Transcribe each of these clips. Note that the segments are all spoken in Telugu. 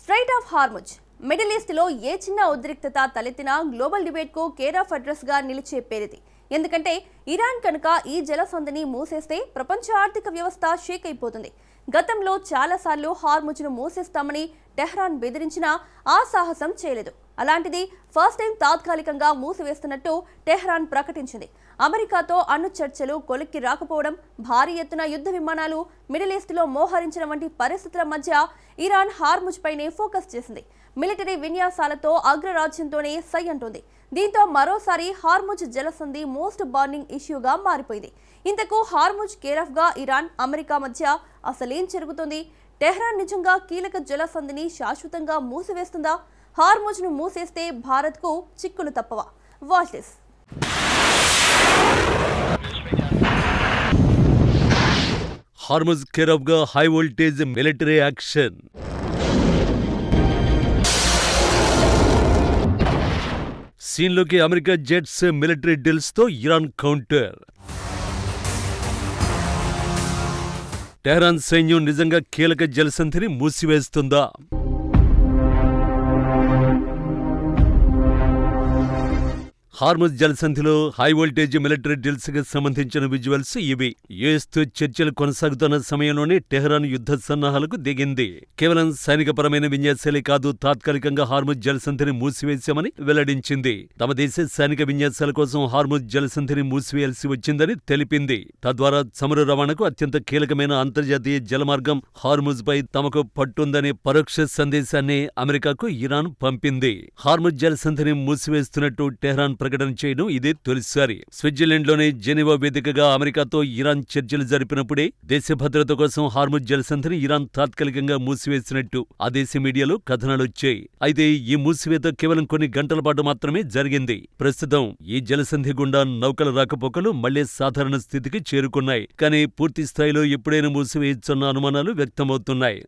స్ట్రైట్ ఆఫ్ హార్ముజ్ మిడిల్ ఈస్ట్లో ఏ చిన్న ఉద్రిక్తత తలెత్తినా గ్లోబల్ డిబేట్కు కేర్ ఆఫ్ అడ్రస్గా నిలిచే పేరిది. ఎందుకంటే ఇరాన్ కనుక ఈ జలసంధిని మూసేస్తే ప్రపంచ ఆర్థిక వ్యవస్థ షేక్ అయిపోతుంది. గతంలో చాలాసార్లు హార్ముజ్ను మూసేస్తామని టెహ్రాన్ బెదిరించినా ఆ సాహసం చేయలేదు. అలాంటిది ఫస్ట్ టైం తాత్కాలికంగా మూసివేస్తున్నట్టు టెహ్రాన్ ప్రకటించింది. అమెరికాతో అణు చర్చలు కొలిక్కి రాకపోవడం, భారీ ఎత్తున యుద్ధ విమానాలు మిడిల్ ఈస్ట్లో మోహరించడం వంటి పరిస్థితుల మధ్య ఇరాన్ హార్ముజ్ పైనే ఫోకస్ చేసింది. మిలిటరీ విన్యాసాలతో అగ్రరాజ్యంతోనే సై అంటోంది. దీంతో మరోసారి హార్ముజ్ జలసంధి మోస్ట్ బర్నింగ్ ఇష్యూగా మారిపోయింది. ఇంతకు హార్ముజ్ కేరాఫ్గా ఇరాన్, అమెరికా మధ్య అసలేం జరుగుతుంది? టెహ్రాన్ నిజంగా కీలక జలసంధిని శాశ్వతంగా మూసివేస్తుందా? హార్ముజ్ను మూసేస్తే భారత్కు చిక్కులు తప్పవా? Watch this. హార్ముజ్ కేరాఫ్గా హై వోల్టేజ్ మిలిటరీ యాక్షన్. సీన్లోకి అమెరికా జెట్స్ మిలిటరీ డ్రిల్స్తో ఇరాన్ కౌంటర్. టెహ్రాన్ సైన్యం నిజంగా కీలక జలసంధిని మూసివేస్తుందా? హార్ముజ్ జలసంధిలో హై వోల్టేజ్ మిలిటరీ డ్రిల్స్ కి సంబంధించిన విజువల్స్ ఇవి. యుఎస్తో చర్చలు కొనసాగుతున్న సమయంలోనే టెహ్రాన్ యుద్ధ సన్నాహాలకు దిగింది. కేవలం సైనికపరమైన విన్యాసాలే కాదు, తాత్కాలికంగా హార్ముజ్ జలసంధిని మూసివేశామని వెల్లడించింది. తమ దేశ సైనిక విన్యాసాల కోసం హార్ముజ్ జలసంధిని మూసివేయాల్సి వచ్చిందని తెలిపింది. తద్వారా చమురు రవాణాకు అత్యంత కీలకమైన అంతర్జాతీయ జలమార్గం హార్ముజ్ పై తమకు పట్టుందనే పరోక్ష సందేశాన్ని అమెరికాకు ఇరాన్ పంపింది. హార్ముజ్ జలసంధిని మూసివేస్తున్నట్టు టెహ్రాన్ ప్రకటన చేయడం ఇదే తొలిసారి. స్విట్జర్లాండ్లోని జెనీవా వేదికగా అమెరికాతో ఇరాన్ చర్చలు జరిపినప్పుడే దేశ భద్రత కోసం హార్ముజ్ జలసంధిని ఇరాన్ తాత్కాలికంగా మూసివేసినట్టు ఆ దేశ మీడియాలో కథనాలొచ్చాయి. అయితే ఈ మూసివేత కేవలం కొన్ని గంటల పాటు మాత్రమే జరిగింది. ప్రస్తుతం ఈ జలసంధి గుండా నౌకల రాకపోకలు మళ్లీ సాధారణ స్థితికి చేరుకున్నాయి. కానీ పూర్తి స్థాయిలో ఎప్పుడైనా మూసివేయొచ్చన్న అనుమానాలు వ్యక్తమవుతున్నాయి.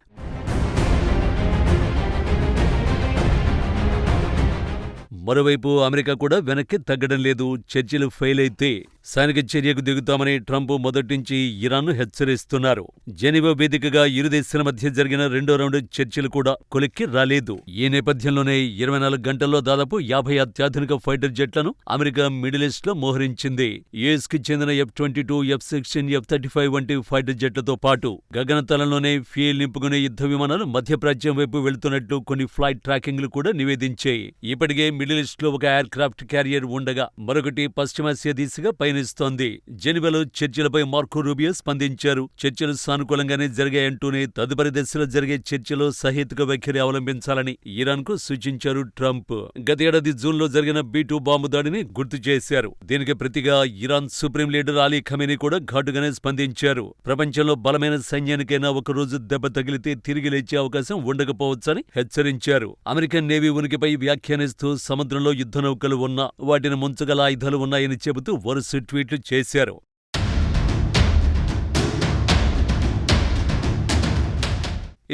మరోవైపు అమెరికా కూడా వెనక్కి తగ్గడం లేదు. చర్చలు ఫెయిల్ అయితే సైనిక చర్యకు దిగుతామని ట్రంప్ మొదటి నుంచి ఇరాన్ను హెచ్చరిస్తున్నారు. జెనీవా వేదికగా ఇరు దేశాల మధ్య జరిగిన రెండో రౌండ్ చర్చలు కూడా కొలిక్కి రాలేదు. ఈ నేపథ్యంలోనే 24 గంటల్లో దాదాపు 50 అత్యాధునిక ఫైటర్ జెట్లను అమెరికా మిడిల్ ఈస్ట్ లో మోహరించింది. యుఎస్ కి చెందిన F-22, F-16, F-35 వంటి ఫైటర్ జెట్లతో పాటు గగనతలంలోనే ఫ్యూయల్ నింపుకునే యుద్ధ విమానాలు మధ్యప్రాచ్యం వైపు వెళుతున్నట్లు కొన్ని ఫ్లైట్ ట్రాకింగ్లు కూడా నివేదించాయి. ఇప్పటికే మిడిల్ ఈస్ట్ లో ఒక ఎయిర్ క్రాఫ్ట్ క్యారియర్ ఉండగా మరొకటి పశ్చిమాసియా దిశగా పయనిస్తోంది. జెనీవాలో చర్చలపై మార్కో రూబియో స్పందించారు. చర్చలు సానుకూలంగానే జరిగాయంటూనే తదుపరి దశలో జరిగే చర్చలో సహేతుక వైఖరి అవలంబించాలని ఇరాన్ కు సూచించారు ట్రంప్. గతేడాది జూన్ లో జరిగిన B-2 బాంబు దాడిని గుర్తు చేశారు. దీనికి ప్రతిగా Iran supreme leader Ali Khamenei కూడా ఘాటుగానే స్పందించారు. ప్రపంచంలో బలమైన సైన్యానికైనా ఒకరోజు దెబ్బ తగిలితే తిరిగి లేచే అవకాశం ఉండకపోవచ్చని హెచ్చరించారు. అమెరికన్ నేవీ ఉనికిపై వ్యాఖ్యానిస్తూ సముద్రంలో యుద్ధ నౌకలు ఉన్నా వాటిని ముంచగల ఆయుధాలు ఉన్నాయని చెబుతూ వరుస ట్వీట్లు చేశారు.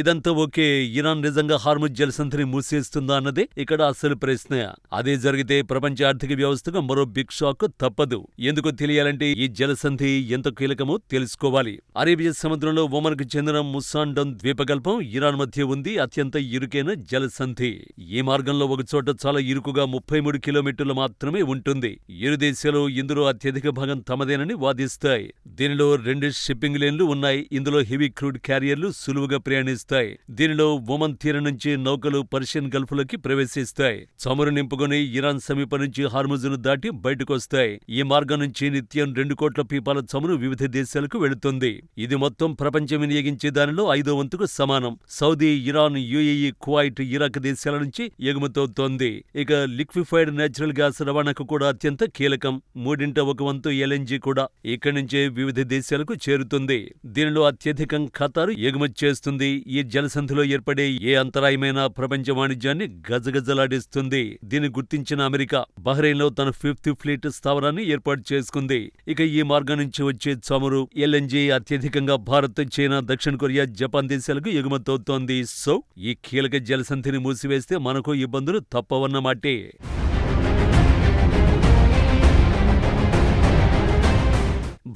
ఇదంతా ఓకే. ఇరాన్ నిజంగా హార్ముజ్ జలసంధిని మూసేస్తుందా అన్నదే ఇక్కడ అసలు ప్రశ్న. అదే జరిగితే ప్రపంచ ఆర్థిక వ్యవస్థకు మరో బిగ్ షాక్ తప్పదు. ఎందుకో తెలియాలంటే ఈ జలసంధి ఎంత కీలకమో తెలుసుకోవాలి. అరేబియా సముద్రంలో ఒమన్కు చెందిన ముసాండన్ ద్వీపకల్పం ఇరాన్ మధ్య ఉంది అత్యంత ఇరుకైన జలసంధి. ఈ మార్గంలో ఒకచోట చాలా ఇరుకుగా 33 కిలోమీటర్లు మాత్రమే ఉంటుంది. ఇరు దేశాలు ఇందులో అత్యధిక భాగం తమదేనని వాదిస్తాయి. దీనిలో 2 షిప్పింగ్ లేన్లు ఉన్నాయి. ఇందులో హెవీ క్రూడ్ క్యారియర్లు సులువుగా ప్రయాణిస్తాయి. దీనిలో ఒమన్ తీరం నుంచి నౌకలు పర్షియన్ గల్ఫ్ లోకి ప్రవేశిస్తాయి. చమురు నింపుకొని ఇరాన్ సమీపం నుంచి హార్ముజ్ను దాటి బయటకొస్తాయి. ఈ మార్గం నుంచి నిత్యం 2 కోట్ల పీపాల చమురు వివిధ దేశాలకు వెళుతుంది. ఇది మొత్తం ప్రపంచం వినియోగించే దానిలో 5వ వంతుకు సమానం. Saudi, Iran, UAE, Kuwait, Iraq దేశాల నుంచి ఎగుమతవుతోంది. ఇక లిక్విఫైడ్ నేచురల్ గ్యాస్ రవాణాకు కూడా అత్యంత కీలకం. 1/3 వంతు LNG కూడా ఇక్కడి నుంచే వివిధ దేశాలకు చేరుతుంది. దీనిలో అత్యధికం ఖతారు ఎగుమతి చేస్తుంది. ఈ జలసంధిలో ఏర్పడే ఏ అంతరాయమైనా ప్రపంచ వాణిజ్యాన్ని గజగజలాడిస్తుంది. దీన్ని గుర్తించిన అమెరికా బహ్రెయిన్లో తన 5th ఫ్లీట్ స్థావరాన్ని ఏర్పాటు చేసుకుంది. ఇక ఈ మార్గం నుంచి వచ్చే చమురు, LNG అత్యధికంగా భారత్, చైనా, దక్షిణ కొరియా, జపాన్ దేశాలకు ఎగుమతవుతోంది. సో ఈ కీలక జలసంధిని మూసివేస్తే మనకు ఇబ్బందులు తప్పవన్నమాటే.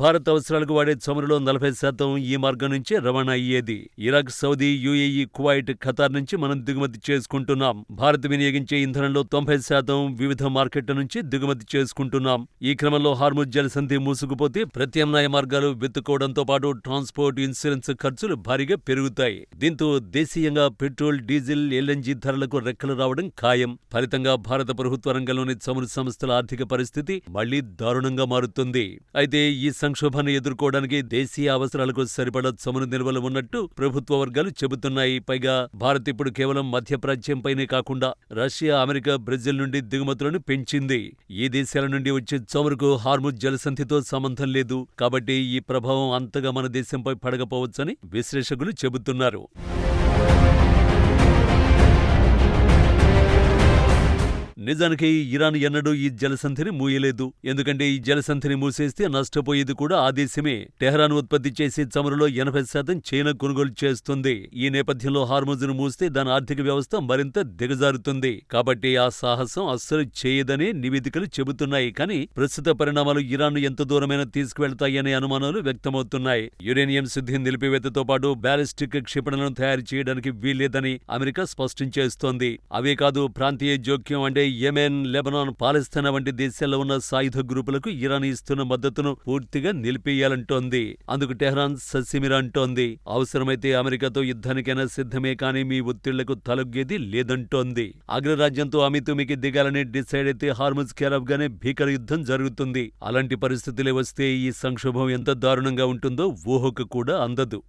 భారత్ అవసరాలకు వాడే చమురులో 40% ఈ మార్గం నుంచే రవాణా అయ్యేది. Iraq, Saudi, UAE, Kuwait, Qatar నుంచి మనం దిగుమతి చేసుకుంటున్నాం. భారత్ వినియోగించే ఇంధనంలో 90% వివిధ మార్కెట్ల నుంచి దిగుమతి చేసుకుంటున్నాం. ఈ క్రమంలో హార్ముజ్ జలసంధి మూసుకుపోతే ప్రత్యామ్నాయ మార్గాలు వెతుక్కోవడంతో పాటు ట్రాన్స్పోర్ట్, ఇన్సూరెన్స్ ఖర్చులు భారీగా పెరుగుతాయి. దీంతో దేశీయంగా పెట్రోల్, డీజిల్, ఎల్ఎన్జీ ధరలకు రెక్కలు రావడం ఖాయం. ఫలితంగా భారత ప్రభుత్వ రంగంలోని చమురు సంస్థల ఆర్థిక పరిస్థితి మళ్లీ దారుణంగా మారుతుంది. అయితే ఈ సంక్షోభాన్ని ఎదుర్కోవడానికి దేశీయ అవసరాలకు సరిపడా చమురు నిల్వలు ఉన్నట్టు ప్రభుత్వ వర్గాలు చెబుతున్నాయి. పైగా భారత్ ఇప్పుడు కేవలం మధ్యప్రాచ్యంపైనే కాకుండా రష్యా, అమెరికా, బ్రెజిల్ నుండి దిగుమతులను పెంచింది. ఈ దేశాల నుండి వచ్చే చమురుకు హార్ముజ్ జలసంధితో సంబంధం లేదు. కాబట్టి ఈ ప్రభావం అంతగా మన దేశంపై పడకపోవచ్చని విశ్లేషకులు చెబుతున్నారు. నిజానికి ఇరాన్ ఎన్నడూ ఈ జలసంధిని మూయలేదు. ఎందుకంటే ఈ జలసంధిని మూసేస్తే నష్టపోయేది కూడా ఆ దేశమే. టెహరాన్ ఉత్పత్తి చేసే చమురులో 80% చైనా కొనుగోలు చేస్తుంది. ఈ నేపథ్యంలో హార్ముజ్ను మూస్తే దాని ఆర్థిక వ్యవస్థ మరింత దిగజారుతుంది. కాబట్టి ఆ సాహసం అస్సలు చేయదనే నివేదికలు చెబుతున్నాయి. కానీ ప్రస్తుత పరిణామాలు ఇరాన్ను ఎంత దూరమైనా తీసుకువెళ్తాయనే అనుమానాలు వ్యక్తమవుతున్నాయి. యురేనియం శుద్ధి నిలిపివేతతో పాటు బ్యాలిస్టిక్ క్షిపణులను తయారు చేయడానికి వీల్లేదని అమెరికా స్పష్టం చేస్తోంది. అవే కాదు, ప్రాంతీయ జోక్యం అంటే యెమెన్, లెబనాన్, పాలస్తీనా వంటి దేశాల్లో ఉన్న సాయుధ గ్రూపులకు ఇరాన్ ఇస్తున్న మద్దతును పూర్తిగా నిలిపేయాలంటోంది. అందుకు టెహ్రాన్ ససిమిరా అంటోంది. అవసరమైతే అమెరికాతో యుద్ధానికైనా సిద్ధమే, కానీ మీ ఒత్తిళ్లకు తలొగ్గేది లేదంటోంది. అగ్రరాజ్యంతో అమితుమికి దిగాలని డిసైడ్ అయితే హార్ముజ్ కేరాఫ్ గానే భీకర యుద్ధం జరుగుతుంది. అలాంటి పరిస్థితులే వస్తే ఈ సంక్షోభం ఎంత దారుణంగా ఉంటుందో ఊహకు కూడా అందదు.